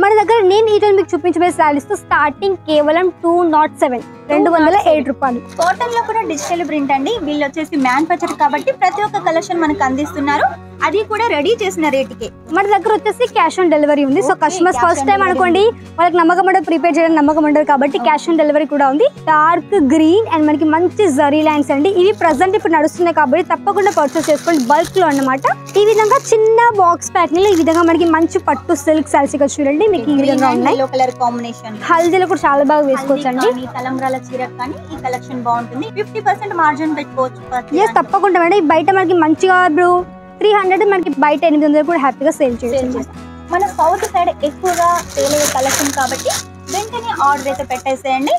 మన దగ్గర నేను ఈ రోజు మీకు చూపించబోయే సారీస్ తో స్టార్టింగ్ కేవలం 207 208 రూపాయలు. కాటన్ లో కూడా డిజిటల్ ప్రింట్ అండి. వీళ్ళు వచ్చేసి మ్యానుఫ్యాక్చర్ కాబట్టి ప్రతి ఒక్క కలెక్షన్ మనకు అందిస్తున్నారు, అది కూడా రెడీ చేసిన రేటుకే. మన దగ్గర వచ్చేసి క్యాష్ ఆన్ డెలివరీ ఉంది. సో కస్టమర్స్ ఫస్ట్ టైం అనుకోండి, వాళ్ళకి నమ్మకం ఉండదు, ప్రిపేర్ చేయడం నమ్మకం ఉండదు కాబట్టి క్యాష్ ఆన్ డెలివరీ కూడా ఉంది. డార్క్ గ్రీన్ అండ్ మనకి మంచి జరీ లైన్స్ అండి. ఇవి ప్రెసెంట్ ఇప్పుడు నడుస్తున్నాయి కాబట్టి తప్పకుండా పర్చేస్ చేసుకోండి బల్క్ లో అన్నమాట. ఈ విధంగా చిన్న బాక్స్ ప్యాక్ ని ఈ విధంగా మనకి మంచి పట్టు సిల్క్ సారీస్ చూడండి, మీకు ఈ విధంగా ఉన్నాయి. కలర్ కాంబినేషన్ హల్దీలో కూడా చాలా బాగా వేసుకోవచ్చు అండి. తలంబ్రాల చీర కానీ ఈ కలెక్షన్ బాగుంటుంది. 50% మార్జిన్ పెట్టుకోవచ్చు. ఎస్ తప్పకుండా మేడం. బయట మనకి మంచిగా ఇప్పుడు 300 మనకి బయట 800 కూడా హ్యాపీగా సేల్ చేయొచ్చు. మన సౌత్ సైడ్ ఎక్కువగా సేల్ అయ్యే కలెక్షన్ కాబట్టి వెంటనే ఆర్డర్ అయితే పెట్టేసేయండి.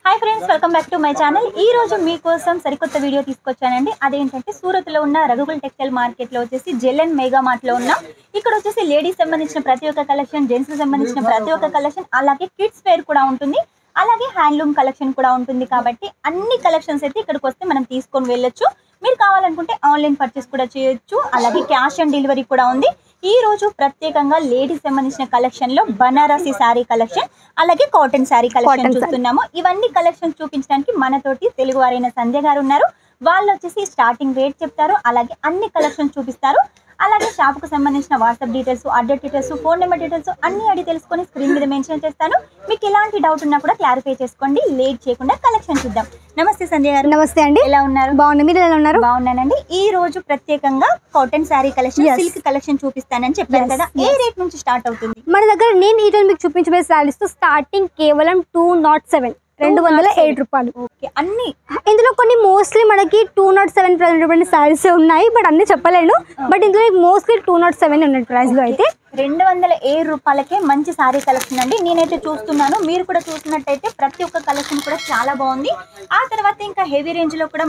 Hi friends, welcome back to my channel. ఈ రోజు మీకోసం సరికొత్త వీడియో తీసుకొచ్చానండి. అదేంటంటే సూరత్ లో ఉన్న రఘుకుల్ టెక్స్టైల్ మార్కెట్ లో వచ్చేసి జెలన్ మెగా మార్ట్ లో ఉన్నాం. ఇక్కడ వచ్చేసి లేడీస్ సంబంధించిన ప్రతి ఒక్క కలెక్షన్, జెంట్స్ సంబంధించిన ప్రతి ఒక్క కలెక్షన్, అలాగే కిడ్స్ వేర్ కూడా ఉంటుంది, అలాగే హ్యాండ్లూమ్ కలెక్షన్ కూడా ఉంటుంది. కాబట్టి అన్ని కలెక్షన్స్ అయితే ఇక్కడికి వస్తే మనం తీసుకొని వెళ్ళొచ్చు. మీరు కావాలనుకుంటే ఆన్లైన్ పర్చేస్ కూడా చేయొచ్చు, అలాగే క్యాష్ ఆన్ డెలివరీ కూడా ఉంది. ఈ రోజు ప్రత్యేకంగా లేడీస్ సంబంధించిన కలెక్షన్ లో బనారసి శారీ కలెక్షన్, అలాగే కాటన్ శారీ కలెక్షన్ చూస్తున్నాము. ఇవన్నీ కలెక్షన్ చూపించడానికి మనతోటి తెలుగు వారైన సంధ్య గారు ఉన్నారు. వాళ్ళు వచ్చేసి స్టార్టింగ్ రేట్ చెప్తారు, అలాగే అన్ని కలెక్షన్ చూపిస్తారు. అలాగే షాప్ కు సంబంధించిన WhatsApp details, address details, phone number details అన్ని అడిగి తెలుసుకొని స్క్రీన్ మీద మెన్షన్ చేస్తాను. మీకు ఎలాంటి డౌట్ ఉన్నా కూడా క్లారిఫై చేసుకోండి. లేట్ చేయకుండా కలెక్షన్ చూద్దాం. నమస్తే సంధ్య గారు. నమస్తే అండి. ఎలా ఉన్నారు? బాగున్నా, మీరు ఎలా ఉన్నారు? బాగున్నానండి. ఈ రోజు ప్రత్యేకంగా cotton sari collection, silk collection చూపిస్తానని చెప్పారు కదా, ఏ రేట్ నుంచి స్టార్ట్ అవుతుంది? మన దగ్గర నేను ఈ రోజు మీకు చూపించబోయే సారీస్ తో స్టార్టింగ్ కేవలం 207 208 రూపాయలు. ఓకే, అన్ని ఇందులో కొన్ని మోస్ట్లీ మనకి 207 సారీస్ ఉన్నాయి, బట్ అన్ని చెప్పలేను. బట్ ఇందులో మోస్ట్లీ 207 ఉన్న ప్రైస్ లో అయితే 207 రూపాయలకే మంచి సారీ కలెక్షన్ అండి. నేనైతే చూస్తున్నాను, మీరు కూడా చూసినట్టయితే ప్రతి ఒక్క కలెక్షన్ కూడా చాలా బాగుంది. ఆ తర్వాత ఇంకా హెవీ రేంజ్ లో కూడా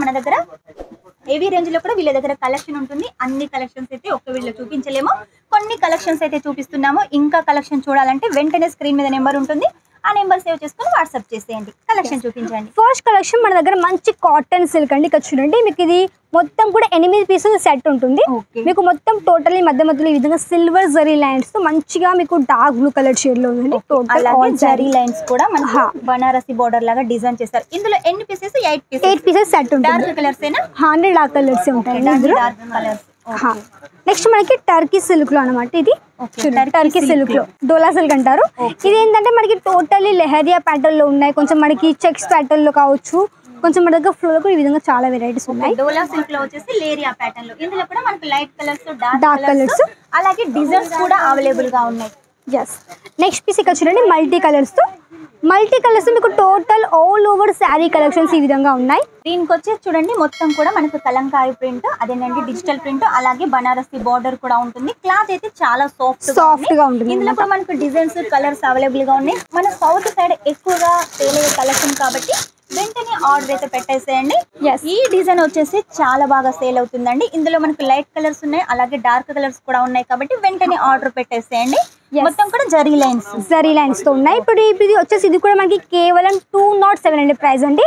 వీళ్ళ దగ్గర కలెక్షన్ ఉంటుంది. అన్ని కలెక్షన్స్ అయితే ఒక్క వీడియోలో చూపించలేము, కొన్ని కలెక్షన్స్ అయితే చూపిస్తున్నాము. ఇంకా కలెక్షన్ చూడాలంటే వెంటనే స్క్రీన్ మీద నెంబర్ ఉంటుంది, ఆ నెంబర్ సేవ్ చేసుకొని వాట్సాప్ చేసేయండి. కలెక్షన్ చూపించండి. ఫస్ట్ కలెక్షన్ మన దగ్గర మంచి కాటన్ సిల్క్ అండి. ఇక్కడ చూడండి, మీకు ఇది మొత్తం కూడా 8 పీసులు సెట్ ఉంటుంది. మీకు మొత్తం టోటల్లీ మధ్యలో ఈ విధంగా సిల్వర్ జరీ లైన్స్ తో మంచిగా మీకు డార్క్ బ్లూ కలర్ షేడ్ లో ఉంది. టోటల్ జరీ లైన్స్ కూడా మనకి బనారసి బోర్డర్ లాగా డిజైన్ చేస్తారు. ఇందులో ఎన్ని పీసెస్? 8 పీసెస్ సెట్ ఉంటుంది. డార్క్ కలర్స్ ఏనా? 100 డార్క్ కలర్స్ ఉంటాయి. Dark colours. నెక్స్ట్ మనకి టర్కీ సిల్క్ లో అనమాట. ఇది టర్కీ సిల్క్ లో డోలా సిల్క్ అంటారు. ఇది ఏంటంటే మనకి టోటల్లీ లెహరియా ప్యాటర్న్ లో ఉన్నాయి, కొంచెం మనకి చెక్స్ ప్యాటర్న్ లో కావచ్చు, కొంచెం మన దగ్గర ఫ్లో లో ఈ విధంగా చాలా వెరైటీస్ ఉన్నాయి. డోలా సిల్క్ లో వచ్చేసి లేరియా ప్యాటర్న్ లో, ఇందులో కూడా మనకి లైట్ కలర్స్, డార్క్ కలర్స్, అలాగే డిజైన్స్ కూడా అవైలబుల్ గా ఉన్నాయి. ఎస్. నెక్స్ట్ పీస్ ఇక్కడ చూడండి, మల్టీ కలర్స్ మీకు total all over sari collections ఈ విధంగా ఉన్నాయి. దీనికి వచ్చేసి చూడండి, మొత్తం కూడా మనకు కలంకారీ ప్రింట్, అదేనండి డిజిటల్ ప్రింట్, అలాగే బనారసి బార్డర్ కూడా ఉంటుంది. క్లాత్ అయితే చాలా సాఫ్ట్ గా ఉంటుంది. ఇందులో కూడా మనకు డిజైన్స్, కలర్స్ అవైలబుల్ గా ఉన్నాయి. మన సౌత్ సైడ్ ఎక్కువగా సేల్ అయ్యే కలెక్షన్ కాబట్టి వెంటనే ఆర్డర్ అయితే పెట్టేసేయండి. ఈ డిజైన్ వచ్చేసి చాలా బాగా సేల్ అవుతుందండి. ఇందులో మనకు లైట్ కలర్స్ ఉన్నాయి, అలాగే డార్క్ కలర్స్ కూడా ఉన్నాయి కాబట్టి వెంటనే ఆర్డర్ పెట్టేసేయండి. మొత్తం కూడా జరీ లైన్స్ తో ఉన్నాయి. ఇప్పుడు ఇది వచ్చేసి ఇది కూడా మనకి కేవలం 207 అండి ప్రైస్ అండి.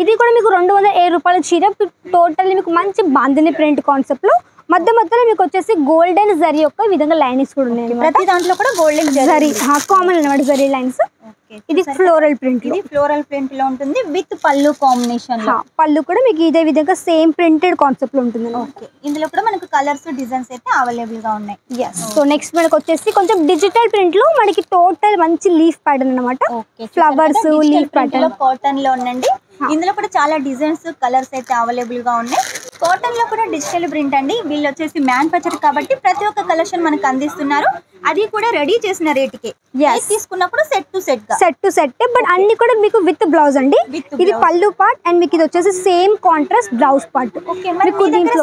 ఇది కూడా మీకు 207 రూపాయల చీర. టోటల్ మీకు మంచి బాందిని ప్రింట్ కాన్సెప్ట్ లో మధ్యలో మీకు వచ్చేసి గోల్డెన్ జరీ యొక్క విధంగా లైన్స్ కూడా ఉన్నాయి. ప్రతి దాంట్లో కూడా గోల్డెన్ జరీ కామన్ అన్నమాట, జరీ లైన్స్. ఇది ఫ్లోరల్ ప్రింట్ లో ఉంటుంది విత్ పళ్ళు కాంబినేషన్. పళ్ళు కూడా మీకు ఇదే విధంగా సేమ్ ప్రింటెడ్ కాన్సెప్ట్ లో ఉంటుంది. ఇందులో కూడా మనకు కలర్స్, డిజైన్స్ అయితే అవైలబుల్ గా ఉన్నాయి. సో నెక్స్ట్ మనకు వచ్చేసి కొంచెం డిజిటల్ ప్రింట్ లో మనకి టోటల్ మంచి లీఫ్ ప్యాటర్న్ అన్నమాట. ఫ్లవర్స్ లీఫ్ ప్యాటర్న్ కాటన్ లో ఉండండి. ఇందులో కూడా చాలా డిజైన్స్, కలర్స్ అయితే అవైలబుల్ గా ఉన్నాయి. కాటన్ లో కూడా డిజిటల్ ప్రింట్ అండి. వీళ్ళు వచ్చేసి మ్యానుఫ్యాక్చర్ కాబట్టి ప్రతి ఒక్క కలెక్షన్ మనకు అందిస్తున్నారు, అది కూడా రెడీ చేసిన రేటుకే. తీసుకున్నప్పుడు సెట్ టు సెట్ బట్ అన్ని కూడా మీకు విత్ బ్లౌజ్ అండి. ఇది పళ్ళు పార్ట్ అండ్ మీకు ఇది వచ్చేసి same contrast blouse part.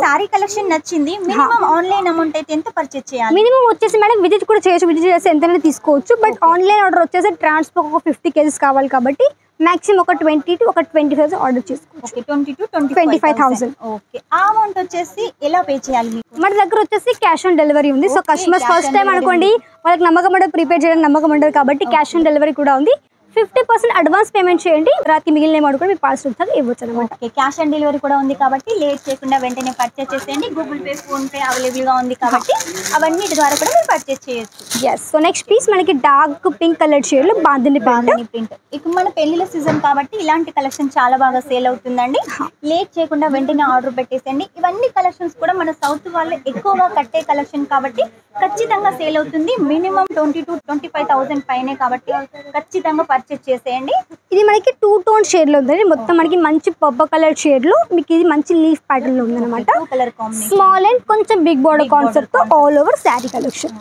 Sorry collection నచ్చింది, మినిమం ఆన్లైన్ అమౌంట్ అయితే ఎంత పర్చేస్ చేయాలి? మినిమం వచ్చేసి మేడం విజిట్ కూడా చేయొచ్చు, విజిట్ చేసి ఎంతైనా తీసుకోవచ్చు. బట్ ఆన్లైన్ ఆర్డర్ వచ్చేసి ట్రాన్స్పోర్ట్ ఒక 50 kgs కావాలి కాబట్టి మాక్సిమం ఒక 20 to 25 ఆర్డర్ చేసుకోవచ్చు. 20 to 25,000. ఓకే, ఆ అమౌంట్ వచ్చేసి ఎలా పే చేయాలి? మన దగ్గర వచ్చేసి క్యాష్ ఆన్ డెలివరీ ఉంది. సో కస్టమర్స్ ఫస్ట్ టైం అనుకోండి, వాళ్ళకి నమ్మకం ఉండదు, ప్రిపేర్ చేయడం నమ్మకం ఉండదు కాబట్టి క్యాష్ ఆన్ డెలివరీ కూడా ఉంది. 50% అడ్వాన్స్ పేమెంట్ చేయండి, రాత్రి మిగిలిన అమౌంట్ కూడా మీకు పార్సల్ ఇవ్వచ్చు అనమాట. ఓకే, క్యాష్ ఆన్ డెలివరీ కూడా ఉంది కాబట్టి లేట్ చేయకుండా వెంటనే పర్చేస్ చేసేయండి. గూగుల్ పే, ఫోన్ పే అవైలబుల్గా ఉంది కాబట్టి అవన్నీ ద్వారా కూడా మీరు పర్చేస్ చేయొచ్చు. ఎస్. సో నెక్స్ట్ పీస్ మనకి డార్క్ పింక్ కలర్ షేడ్లో బాందిని ప్రింట్. ఇక మన పెళ్లిల సీజన్ కాబట్టి ఇలాంటి కలెక్షన్ చాలా బాగా సేల్ అవుతుందండి. లేట్ చేయకుండా వెంటనే ఆర్డర్ పెట్టేసేయండి. ఇవన్నీ కలెక్షన్స్ కూడా మన సౌత్ వాళ్ళు ఎక్కువగా కట్టే కలెక్షన్ కాబట్టి ఖచ్చితంగా సేల్ అవుతుంది. మినిమం 20 to 25,000 పైనే కాబట్టి ఖచ్చితంగా పర్చేస్ చేసేయండి. ఇది మనకి 2 టోన్ షేడ్ లో ఉంది. మొత్తం మనకి మంచి పర్పుల్ కలర్ షేడ్ లో మీకు ఇది మంచి లీఫ్ ప్యాటర్న్ లో ఉంది అనమాట. కలర్ కాంబినేషన్ స్మాల్ అండ్ కొంచెం బిగ్ బోర్డర్ కాన్సెప్ట్ తో all over sari collection.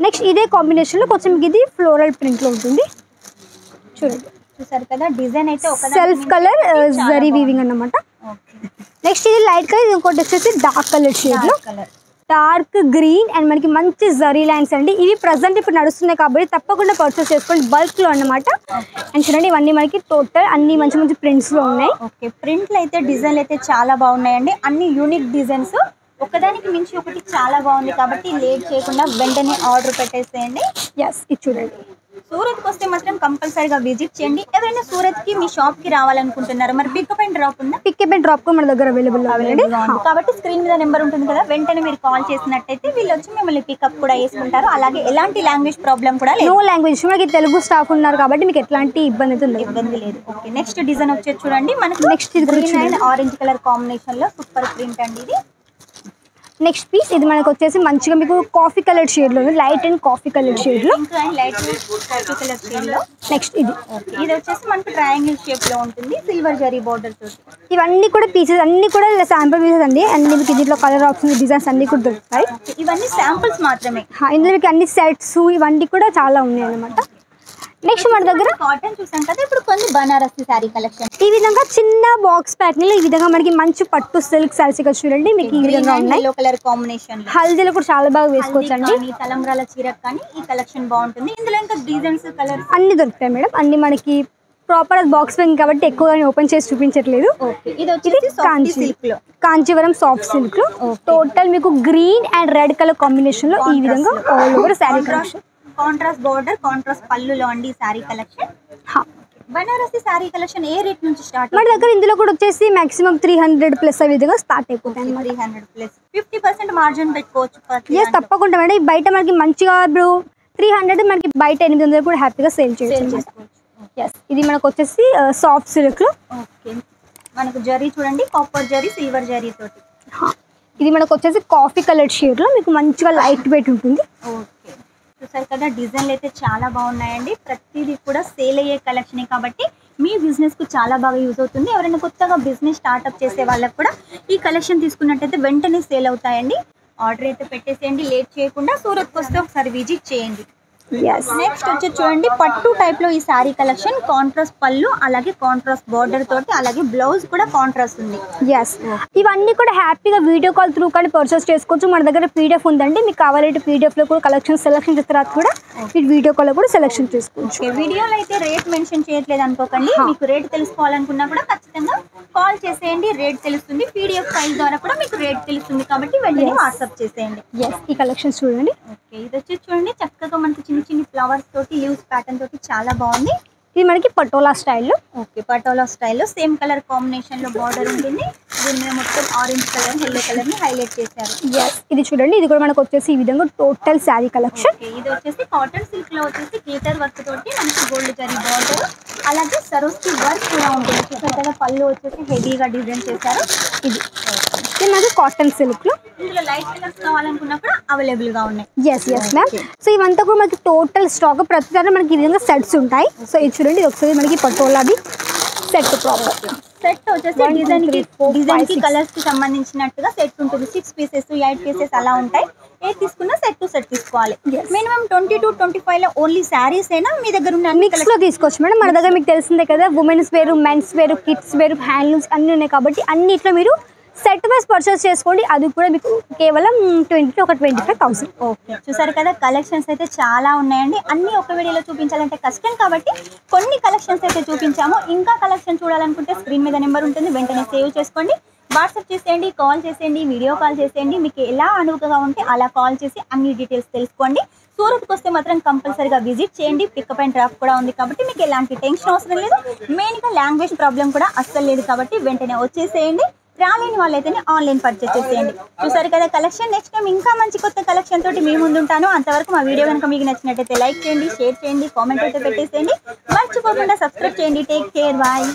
Next ఇదే కాంబినేషన్ లో కొంచెం ఇది ఫ్లోరల్ ప్రింట్ లో ఉంటుంది. చూడండి, చూసారు కదా డిజైన్ అయితే సెల్ఫ్ కలర్ జరీ వీవింగ్ అన్నమాట. నెక్స్ట్ ఇది లైట్ కలర్, ఇంకోటి వచ్చేసి డార్క్ కలర్ షేడ్ లో డార్క్ గ్రీన్ అండ్ మనకి మంచి జరీ లైన్స్ అండి. ఇవి ప్రజెంట్ ఇప్పుడు నడుస్తున్నాయి కాబట్టి తప్పకుండా పర్చేస్ చేసుకోండి బల్క్ లో అన్నమాట. అండ్ చూడండి ఇవన్నీ మనకి టోటల్ అన్ని మంచి మంచి ప్రింట్స్ లో ఉన్నాయి. ఓకే, ప్రింట్లు అయితే డిజైన్లు అయితే చాలా బాగున్నాయండి. అన్ని యూనిక్ డిజైన్స్, ఒకదానికి మించి ఒకటి చాలా బాగుంది కాబట్టి లేట్ చేయకుండా వెంటనే ఆర్డర్ పెట్టేసేయండి. ఎస్, ఇది చూడండి. సూరత్కి వస్తే మాత్రం కంపల్సరీగా విజిట్ చేయండి. ఎవరైనా సూరత్కి మీ షాప్కి రావాలనుకుంటున్నారు, మరి పికప్ అండ్ డ్రాప్ ఉందా? పికప్ అండ్ డ్రాప్ మన దగ్గర అవైలబుల్ కాబట్టి స్క్రీన్ మీద నెంబర్ ఉంటుంది కదా, వెంటనే మీరు కాల్ చేసినట్టయితే వీళ్ళు వచ్చి మిమ్మల్ని పికప్ కూడా చేసుకుంటారు. అలాగే ఎలాంటి లాంగ్వేజ్ ప్రాబ్లం కూడా లేదు. నో లాంగ్వేజ్, మనకి తెలుగు స్టాఫ్ ఉన్నారు కాబట్టి మీకు ఎట్లాంటి ఇబ్బంది లేదు. ఓకే, నెక్స్ట్ డిజైన్ వచ్చేసి చూడండి. మనకి next green and orange colour combination లో సూపర్ ప్రింట్ అండి ఇది. నెక్స్ట్ పీస్ ఇది మనకు వచ్చేసి మంచిగా మీకు కాఫీ కలర్ షేడ్ లో ఉంది, light and coffee colour shade లో. లైట్ కాఫీ కలర్ షేడ్ లో. నెక్స్ట్ ఇది వచ్చేసి మనకు ట్రయాంగిల్ షేప్ లో ఉంటుంది, సిల్వర్ జరీ బోర్డర్ తోటి. ఇవన్నీ కూడా పీసెస్ అన్ని కూడా శాంపుల్ పీసెస్ అండి. అండ్ మీకు దీంట్లో కలర్ ఆప్షన్ డిజైన్స్ అన్ని కూడా దొరుకుతాయి. ఇవన్నీ శాంపుల్స్ మాత్రమే. ఇందులో మీకు అన్ని సెట్స్ ఇవన్నీ కూడా చాలా ఉన్నాయి అన్నమాట. నెక్స్ట్ మన దగ్గర కాటన్ చూసాం కదా, ఇప్పుడు కొన్ని బనారసి శారీ కలెక్షన్. ఈ విధంగా చిన్న బాక్స్ ప్యాకింగ్ లో ఈ విధంగా మనకి మంచి పట్టు సిల్క్ సారీస్ ఇక్కడ చూడండి మీకు ఈ విధంగా ఉన్నాయి. యెల్లో కలర్ కాంబినేషన్, హల్దీలో కూడా చాలా బాగా వేసుకోవచ్చు అండి. తలంబ్రాల చీర కానీ ఈ కలెక్షన్ బాగుంటుంది. ఇందులో ఇంకా డిజైన్స్ కలర్స్ అన్ని దొరుకుతాయి మేడం. అన్ని మనకి ప్రాపర్ బాక్స్ ప్యాకింగ్ కాబట్టి ఎక్కువగా ఓపెన్ చేసి చూపించట్లేదు. ఇది వచ్చేసి సిల్క్ లో, కాంచీవరం సాఫ్ట్ సిల్క్ లో టోటల్ మీకు green and red colour combination లో ఈ విధంగా all over sari collection. Contrast border, contrast పళ్ళులో అండి శారీ కలెక్షన్. బనారసి శారీ కలెక్షన్ ఏ రేట్ నుంచి స్టార్ట్? మన దగ్గర ఇందులో కూడా వచ్చేసి మాక్సిమం 300 ప్లస్ ఆ విధంగా స్టార్ట్ అయిపోతాయి. 300 ప్లస్ 50% మార్జిన్ పెట్టుకోవచ్చు. ఎస్, తప్పకుండా మేడం. బయట మనకి మంచిగా ఇప్పుడు 300 మనకి బయట 800 కూడా హ్యాపీగా సేల్ చేసుకోవచ్చు. ఎస్, ఇది మనకు వచ్చేసి సాఫ్ట్ సిల్క్ లో. ఓకే, మనకు జరీ చూడండి, కాపర్ జరీ, సిల్వర్ జరీ తోటి. ఇది మనకు వచ్చేసి కాఫీ కలర్ షేడ్ లో మీకు మంచిగా లైట్ వెయిట్ ఉంటుంది. ఓకే, చూసారు కదా డిజైన్లు అయితే చాలా బాగున్నాయండి. ప్రతిదీ కూడా సేల్ అయ్యే కలెక్షనే కాబట్టి మీ బిజినెస్ కు చాలా బాగా యూజ్ అవుతుంది. ఎవరైనా కొత్తగా బిజినెస్ స్టార్ట్అప్ చేసే వాళ్ళకి కూడా ఈ కలెక్షన్ తీసుకున్నట్టయితే వెంటనే సేల్ అవుతాయండి. ఆర్డర్ అయితే పెట్టేసేయండి, లేట్ చేయకుండా. సూరత్కి వస్తే ఒకసారి విజిట్ చేయండి. నెక్స్ట్ వచ్చి చూడండి పట్టు టైప్ లో ఈ సారీ కలెక్షన్. కాంట్రాస్ట్ పళ్ళు, అలాగే కాంట్రాస్ట్ బోర్డర్ తోటి, అలాగే బ్లౌజ్ కూడా కాంట్రాస్ట్ ఉంది. ఎస్, ఇవన్నీ కూడా హ్యాపీగా వీడియో కాల్ త్రూ కానీ పర్చేస్ చేసుకోవచ్చు. మన దగ్గర పీడిఎఫ్ ఉందండి, మీకు కావాలంటే పీడిఎఫ్ లో కూడా కలెక్షన్ సెలెక్షన్ చేసిన తర్వాత కూడా మీరు వీడియో కాల్ కూడా సెలెక్షన్ చేసుకోవచ్చు. వీడియోలో అయితే రేట్ మెన్షన్ చేయట్లేదు అనుకోకండి. మీకు రేట్ తెలుసుకోవాలనుకున్నా కూడా ఖచ్చితంగా కాల్ చేసేయండి, రేట్ తెలుస్తుంది. పీడిఎఫ్ ఫైల్ ద్వారా కూడా మీకు రేట్ తెలుస్తుంది కాబట్టి వెంటనే వాట్సాప్ చేసేయండి. ఎస్, ఈ కలెక్షన్స్ చూడండి. ఓకే, ఇది వచ్చి చూడండి చక్కగా మనకి చిన్న చిన్న ఫ్లవర్స్ తోటి, లీవ్స్ ప్యాటర్న్ తోటి చాలా బాగుంది. ఇది మనకి పటోలా స్టైల్లో. ఓకే, పటోలా స్టైల్లో సేమ్ కలర్ కాంబినేషన్ లో బార్డర్ ఉంటుంది. దీని మీద మొత్తం ఆరెంజ్ కలర్, యెల్లో కలర్ ని హైలైట్ చేశారు. ఎస్, ఇది చూడండి. ఇది కూడా మనకు వచ్చేసి ఈ విధంగా టోటల్ శారీ కలెక్షన్. ఇది వచ్చేసి కాటన్ సిల్క్ లో వచ్చేసి గ్లిటర్ వర్క్ తోటి మనకి గోల్డ్ జరీ బార్డర్, అలాగే సరోస్కి వర్క్ కూడా ఉంటుంది. చూసారు కదా పళ్ళు వచ్చేసి హెవీగా డిజైన్ చేశారు. ఇది మనకి కాటన్ సిల్క్ లో. ఇందులో లైట్ కలర్స్ కావాలనుకున్నా కూడా అవైలబుల్ గా ఉన్నాయి. Yes yes ma'am. సో ఇవంతా కూడా మనకి టోటల్ స్టాక్ ప్రతిసారి మనకి ఈ విధంగా సెట్స్ ఉంటాయి. సో ఇది చూడండి, ఇది ఒకసారి మనకి పటోలాది సెట్ ప్రాపర్ సెట్ వచ్చేసి డిజైన్ కి కలర్స్ కి సంబంధించినట్టుగా సెట్ ఉంటుంది. 6 పీసెస్ 8 పీసెస్ అలా ఉంటాయి. ఏ తీసుకున్నా సెట్ టు సెట్ తీసుకోవాలి. మినిమం 20 to 25 లో ఓన్లీ శారీస్ అయినా మీ దగ్గర ఉన్న మిక్స్ లో తీసుకోవచ్చు మేడం. మన దగ్గర మీకు తెలిసిందే కదా, ఉమెన్స్ వేరు, మెన్స్ వేరు, కిడ్స్ వేరు, హ్యాండ్లూమ్స్ అన్ని ఉన్నాయి కాబట్టి అన్నిట్లో మీరు సెట్ వైస్ పర్చేస్ చేసుకోండి. అది కూడా మీకు కేవలం 20 to 25,000. ఓకే, చూసారు కదా కలెక్షన్స్ అయితే చాలా ఉన్నాయండి. అన్ని ఒక వీడియోలో చూపించాలంటే కష్టం కాబట్టి కొన్ని కలెక్షన్స్ అయితే చూపించాము. ఇంకా కలెక్షన్ చూడాలనుకుంటే స్క్రీన్ మీద నెంబర్ ఉంటుంది, వెంటనే సేవ్ చేసుకోండి. వాట్సాప్ చేసేయండి, కాల్ చేసేయండి, వీడియో కాల్ చేసేయండి. మీకు ఎలా అనువుగా ఉంటే అలా కాల్ చేసి అన్ని డీటెయిల్స్ తెలుసుకోండి. సూరత్కి వస్తే మాత్రం కంపల్సరీగా విజిట్ చేయండి. పికప్ అండ్ డ్రాప్ కూడా ఉంది కాబట్టి మీకు ఎలాంటి టెన్షన్ అవసరం లేదు. మెయిన్గా లాంగ్వేజ్ ప్రాబ్లం కూడా అస్సలు లేదు కాబట్టి వెంటనే వచ్చేసేయండి. రాలేని వాళ్ళైతేనే ఆన్లైన్ పర్చేస్ చేసేయండి. చూసారు కదా కలెక్షన్. నెక్స్ట్ టైం ఇంకా మంచి కొత్త కలెక్షన్ తోటి మీ ముందు ఉంటాను. అంతవరకు మా వీడియో కనుక మీకు నచ్చినట్టయితే లైక్ చేయండి, షేర్ చేయండి, కామెంట్ అయితే పెట్టేసేయండి. మర్చిపోకుండా సబ్స్క్రైబ్ చేయండి. Take care, bye.